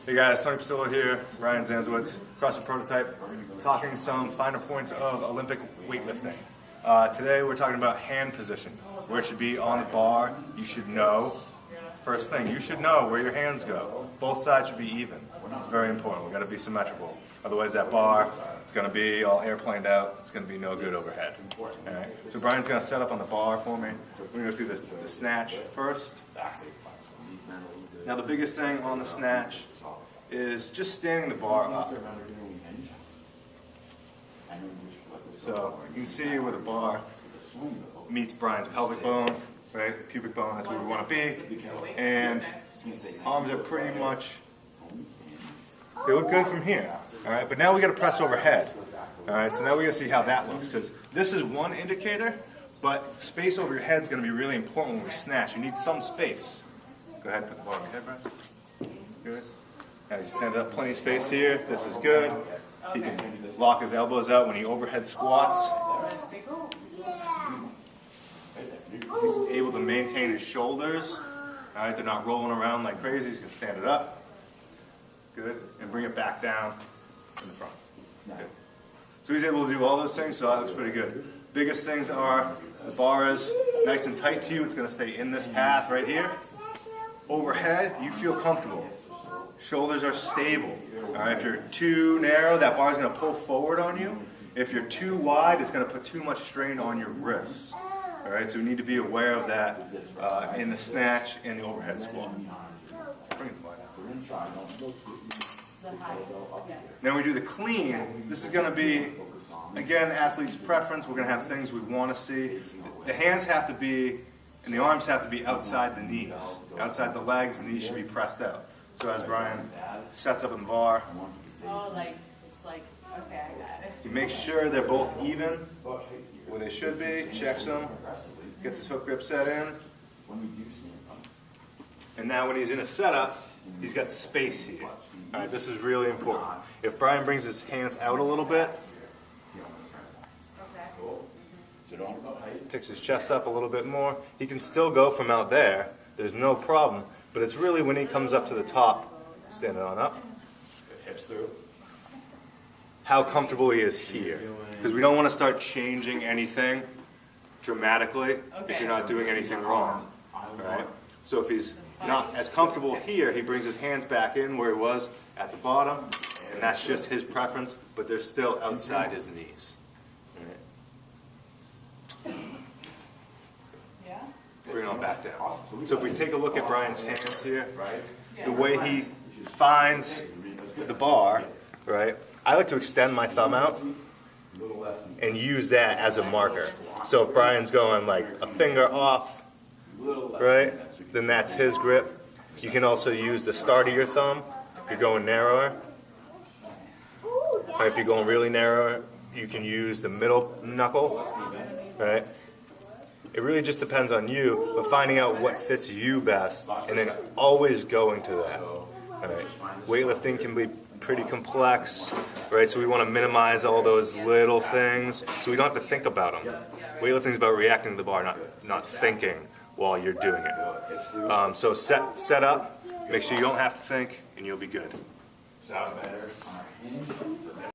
Hey guys, Tony Piscillo here, Ryan Zanzowitz, CrossFit Prototype, talking some finer points of Olympic weightlifting. Today we're talking about hand position, where it should be on the bar. You should know, first thing, you should know where your hands go. Both sides should be even. It's very important. We've got to be symmetrical. Otherwise that bar is going to be all airplaned out. It's going to be no good overhead. All right. So Brian's going to set up on the bar for me. We're going to go through the snatch first. Now the biggest thing on the snatch is just standing the bar up. So you can see where the bar meets Brian's pelvic bone, right? Pubic bone, that's where we want to be. And arms are pretty much, they look good from here. All right, but now we got to press overhead. All right, so now we got to see how that looks, because this is one indicator, but space over your head is going to be really important when we snatch. You need some space. Go ahead and put the bar on your head, Brian. Good. Now he's standing up, plenty of space here. This is good. He can lock his elbows out when he overhead squats. He's able to maintain his shoulders. All right, they're not rolling around like crazy. He's going to stand it up. Good. And bring it back down in the front. Good. So he's able to do all those things, so that looks pretty good. Biggest things are the bar is nice and tight to you. It's going to stay in this path right here. Overhead, you feel comfortable. Shoulders are stable. All right, if you're too narrow, that bar is going to pull forward on you. If you're too wide, it's going to put too much strain on your wrists. All right, so we need to be aware of that in the snatch and the overhead squat. Now we do the clean. This is going to be, again, athlete's preference. We're going to have things we want to see. The hands have to be, and the arms have to be outside the knees. Outside the legs, the knees should be pressed out. So as Brian sets up in the bar, okay, I got it. he makes sure they're both even where they should be, checks them, gets his hook grip set in. And now when he's in a setup, he's got space here. All right, this is really important. If Brian brings his hands out a little bit, picks his chest up a little bit more, he can still go from out there. There's no problem. But it's really when he comes up to the top, stand it on up, hips through, how comfortable he is here. Because we don't want to start changing anything dramatically if you're not doing anything wrong. Right? So if he's not as comfortable here, he brings his hands back in where he was at the bottom, and that's just his preference, but they're still outside his knees. Bring it on back down. So if we take a look at Brian's hands here, the way he finds the bar, right? I like to extend my thumb out and use that as a marker. So if Brian's going like a finger off, right, then that's his grip. You can also use the start of your thumb if you're going narrower. Or if you're going really narrow, you can use the middle knuckle, right? It really just depends on you, but finding out what fits you best, and then always going to that. Right. Weightlifting can be pretty complex, right? So we want to minimize all those little things, so we don't have to think about them. Weightlifting is about reacting to the bar, not thinking while you're doing it. So set up, make sure you don't have to think, and you'll be good. Sound better?